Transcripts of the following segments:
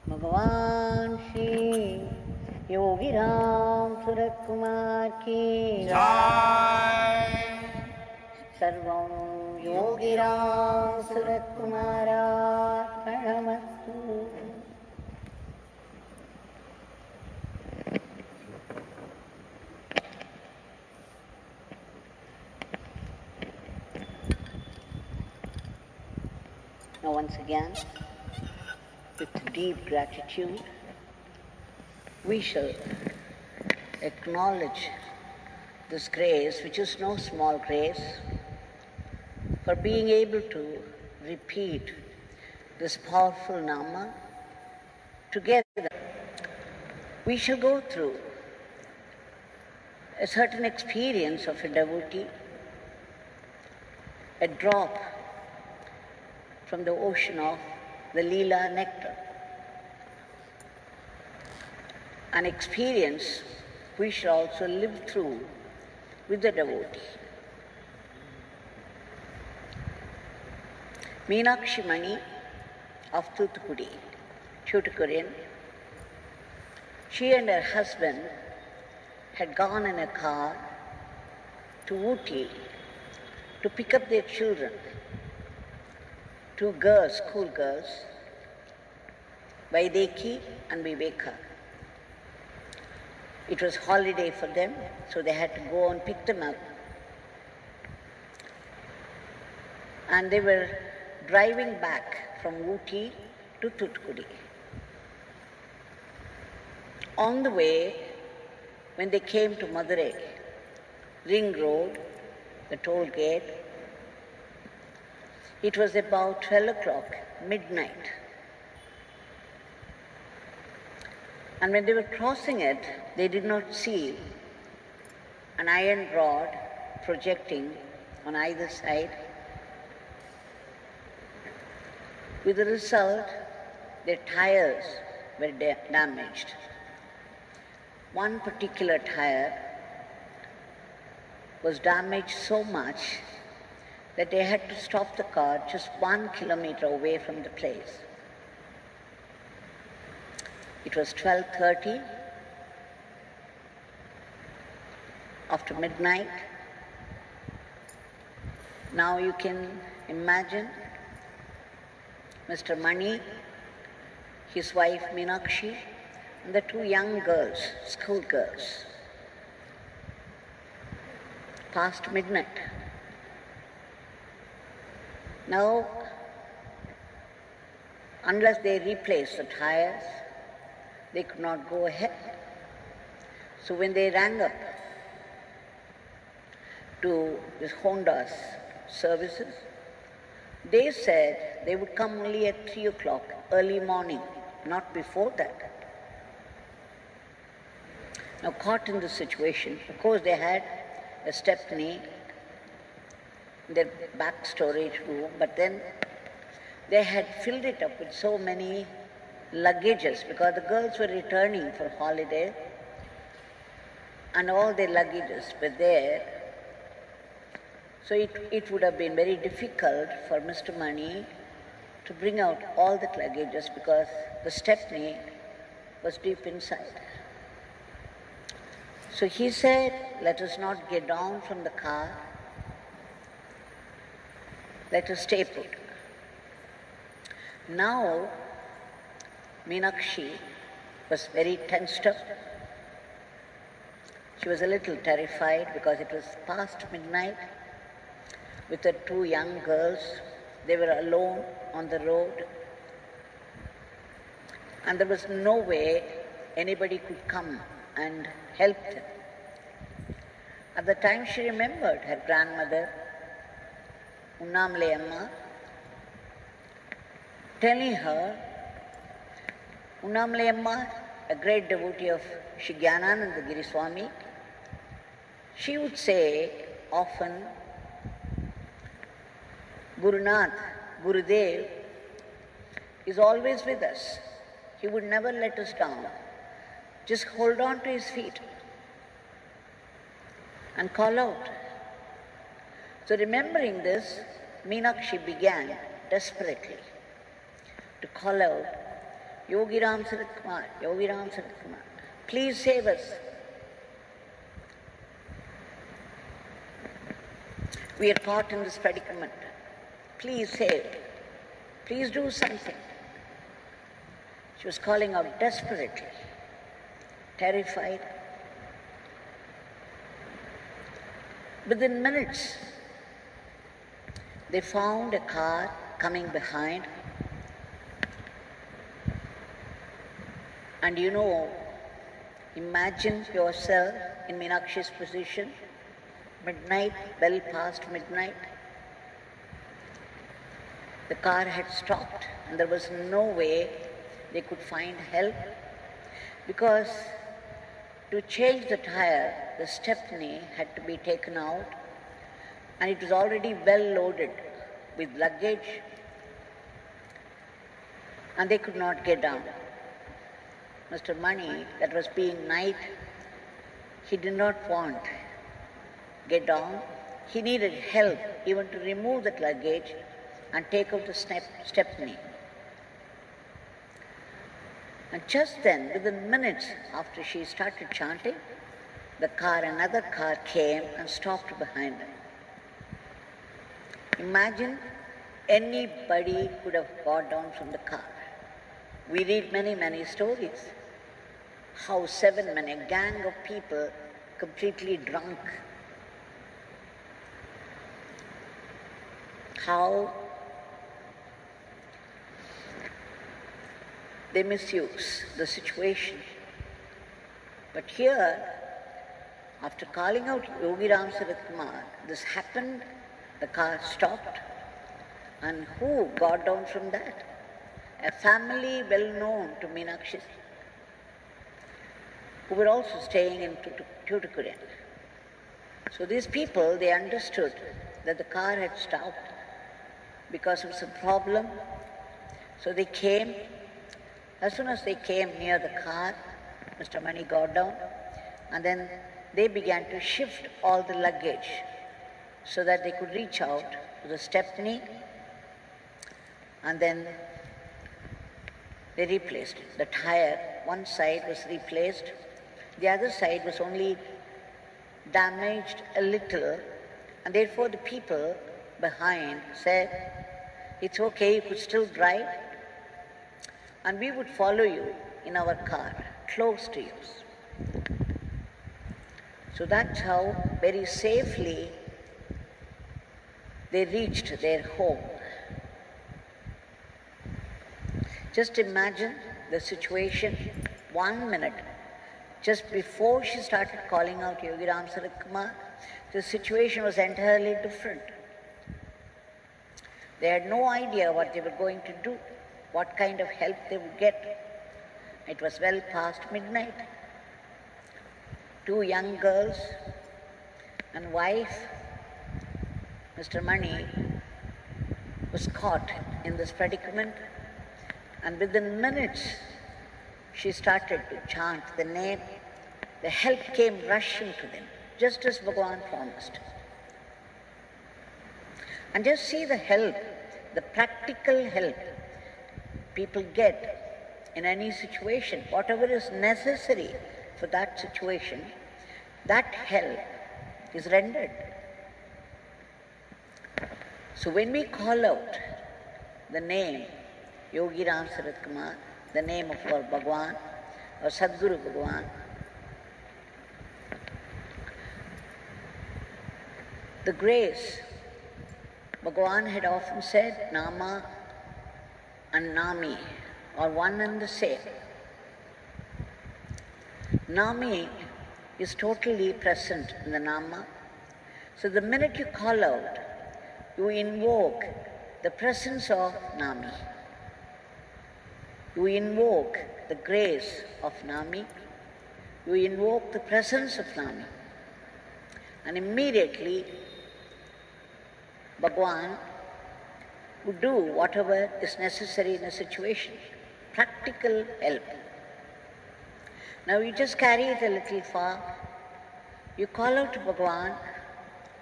Bhagwan Shri Yogi Ramsuratkumar ki Jai. Sarvam Yogi Ramsuratkumar Arpanastu. Now once again, with deep gratitude, we shall acknowledge this grace, which is no small grace, for being able to repeat this powerful Nama together. We shall go through a certain experience of a devotee, a drop from the ocean of the Leela nectar, an experience we shall also live through with the devotee. Meenakshi Mani of Thoothukudi, she and her husband had gone in a car to Ooty to pick up their children, two girls, school girls, Vaideki and Viveka. It was holiday for them, so they had to go and pick them up. And they were driving back from Ooty to Thoothukudi. On the way, when they came to Madurai, Ring Road, the toll gate, it was about 12 o'clock, midnight. And when they were crossing it, they did not see an iron rod projecting on either side. With the result, their tires were damaged. One particular tire was damaged so much that they had to stop the car just 1 kilometer away from the place. It was 12:30, after midnight. Now you can imagine Mr. Mani, his wife Meenakshi, and the two young girls, school girls. Past midnight. Now, unless they replace the tires, they could not go ahead. So when they rang up to this Honda's services, they said they would come only at 3 o'clock, early morning, not before that. Now caught in this situation, of course they had a stepney in their back storage room, but then they had filled it up with so many luggages because the girls were returning for holiday and all their luggages were there. So it would have been very difficult for Mr. Mani to bring out all the luggages because the stepney was deep inside. So he said, let us not get down from the car, let us stay put. Now, Meenakshi was very tensed up. She was a little terrified because it was past midnight with the two young girls. They were alone on the road. And there was no way anybody could come and help them. At the time she remembered her grandmother, Untitled Amma, telling her, Unnamalai Amma, a great devotee of Shri Jnanananda Giri Swami, she would say often, Gurunath, Gurudev is always with us. He would never let us down. Just hold on to his feet and call out. So remembering this, Meenakshi began desperately to call out, Yogi Ramsuratkumar, Yogi Ramsuratkumar, please save us. We are caught in this predicament. Please save. Please do something. She was calling out desperately, terrified. Within minutes, they found a car coming behind. And you know, imagine yourself in Meenakshi's position, midnight, well past midnight. The car had stopped and there was no way they could find help, because to change the tire, the stepney had to be taken out and it was already well loaded with luggage and they could not get down. Mr. Mani, that was being night, he did not want to get down. He needed help even to remove that luggage and take out the stepney. And just then, within minutes after she started chanting, another car came and stopped behind her. Imagine anybody could have got down from the car. We read many, many stories. How 7 men, a gang of people, completely drunk, how they misuse the situation. But here, after calling out Yogi Ramsuratkumar, this happened, the car stopped, and who got down from that? A family well known to Meenakshi, who were also staying in Tuticorin. So these people, they understood that the car had stopped because of some problem. So they came. As soon as they came near the car, Mr. Mani got down, and then they began to shift all the luggage so that they could reach out to the stepney, and then they replaced it. The tire, one side was replaced, the other side was only damaged a little, and therefore the people behind said, it's okay, you could still drive, and we would follow you in our car, close to you. So that's how very safely they reached their home. Just imagine the situation 1 minute. Just before she started calling out Yogi Ramsuratkumar, the situation was entirely different. They had no idea what they were going to do, what kind of help they would get. It was well past midnight. 2 young girls and wife, Mr. Mani, was caught in this predicament, and within minutes she started to chant the name. The help came rushing to them, just as Bhagwan promised. And just see the help, the practical help people get in any situation, whatever is necessary for that situation, that help is rendered. So when we call out the name Yogi Ramsuratkumar, the name of our Bhagwan, or Sadguru Bhagwan, the grace, Bhagwan had often said, Nama and Nami are one and the same. Nami is totally present in the Nama. So the minute you call out, you invoke the presence of Nami. you invoke the grace of Nami, you invoke the presence of Nami, and immediately Bhagwan would do whatever is necessary in a situation. Practical help. Now you just carry it a little far. You call out to Bhagwan,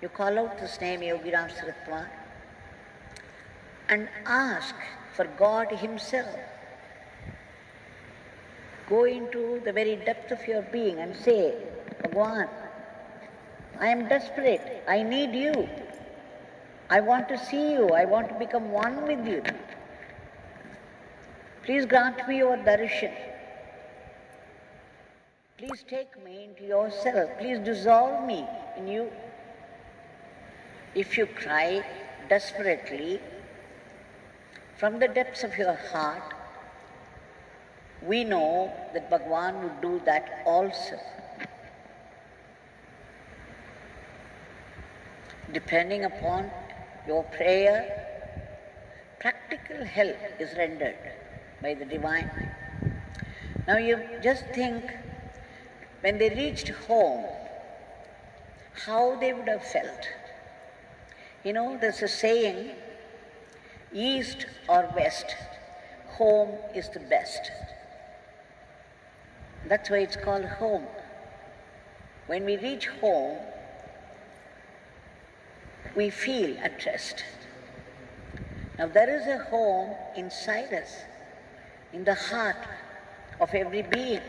you call out this name Yogi Ramsuratkumar, and ask for God Himself. Go into the very depth of your being and say, Bhagwan, I am desperate, I need you. I want to see you, I want to become one with you. Please grant me your darshan. Please take me into yourself. Please dissolve me in you. If you cry desperately from the depths of your heart, we know that Bhagwan would do that also. Depending upon your prayer, practical help is rendered by the Divine. Now you just think, when they reached home, how they would have felt. You know, there's a saying, east or west, home is the best. That's why it's called home. When we reach home, we feel at rest. Now there is a home inside us, in the heart of every being.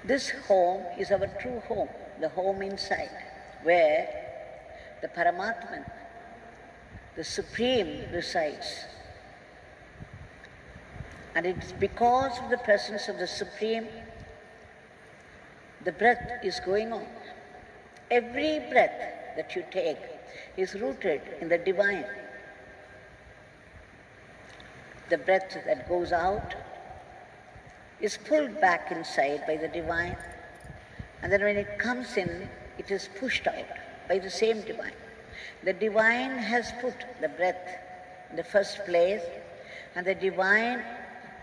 This home is our true home, the home inside, where the Paramatman, the Supreme, resides. And it's because of the presence of the Supreme, the breath is going on. Every breath that you take is rooted in the Divine. The breath that goes out is pulled back inside by the Divine, and then when it comes in, it is pushed out by the same Divine. The Divine has put the breath in the first place, and the Divine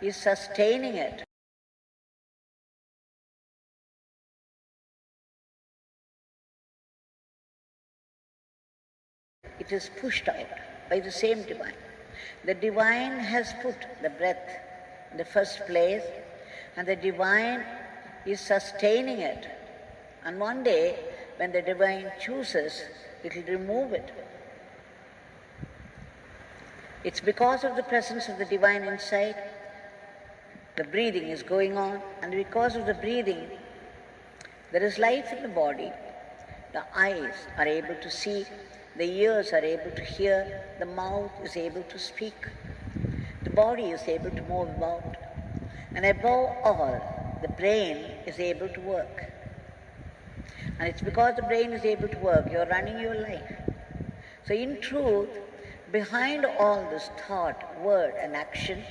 is sustaining it. It is pushed out by the same Divine. The Divine has put the breath in the first place, and the Divine is sustaining it. And one day, when the Divine chooses, it will remove it. It's because of the presence of the Divine inside, the breathing is going on, and because of the breathing, there is life in the body. The eyes are able to see, the ears are able to hear, the mouth is able to speak, the body is able to move about, and above all, the brain is able to work. And it's because the brain is able to work, you're running your life. So in truth, behind all this thought, word and action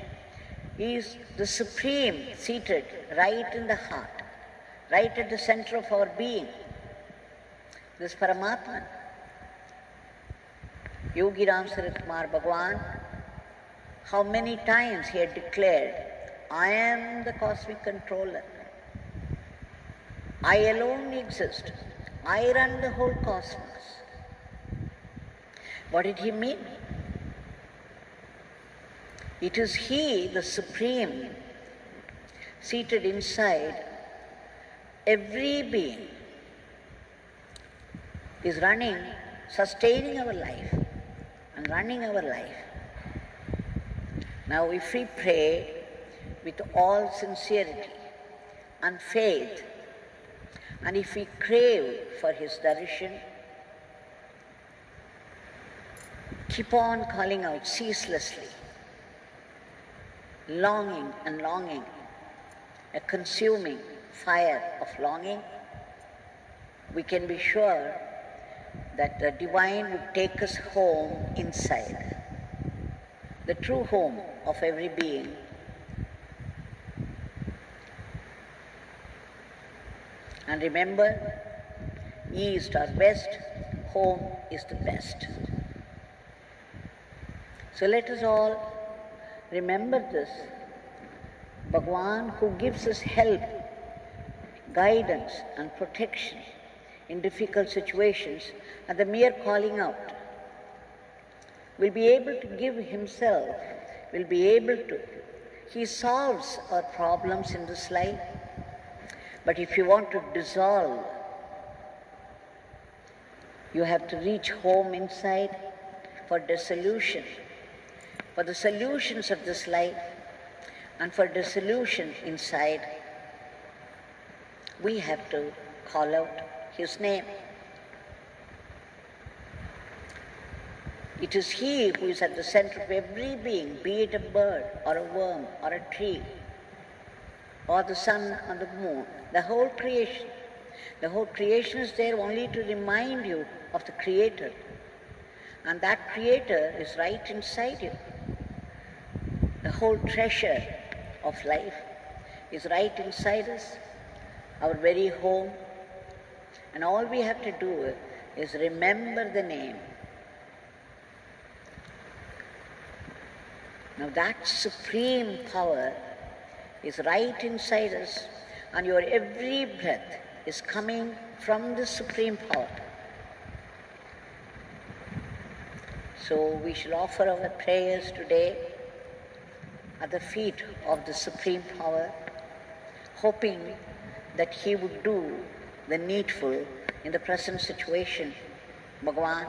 is the Supreme seated right in the heart, right at the center of our being. This Paramatman, Yogi Ramsuratkumar Bhagwan, how many times he had declared, I am the cosmic controller. I alone exist. I run the whole cosmos. What did he mean? It is he, the Supreme, seated inside every being, is running, sustaining our life and running our life. Now if we pray with all sincerity and faith, and if we crave for his darshan, keep on calling out ceaselessly, longing and longing, a consuming fire of longing, we can be sure that the Divine would take us home inside, the true home of every being. And remember, east or west, home is the best. So let us all Remember this. Bhagwan, who gives us help, guidance and protection in difficult situations at the mere calling out, will be able to give himself, will be able to. He solves our problems in this life. But if you want to dissolve, you have to reach home inside for dissolution, for the solutions of this life, and for dissolution inside, we have to call out his name. It is he who is at the center of every being, be it a bird or a worm or a tree or the sun or the moon, the whole creation. The whole creation is there only to remind you of the Creator. And that Creator is right inside you. The whole treasure of life is right inside us, our very home. And all we have to do is remember the name. Now that supreme power is right inside us, and your every breath is coming from the supreme power. So we shall offer our prayers today at the feet of the supreme power, hoping that he would do the needful in the present situation. Bhagwan,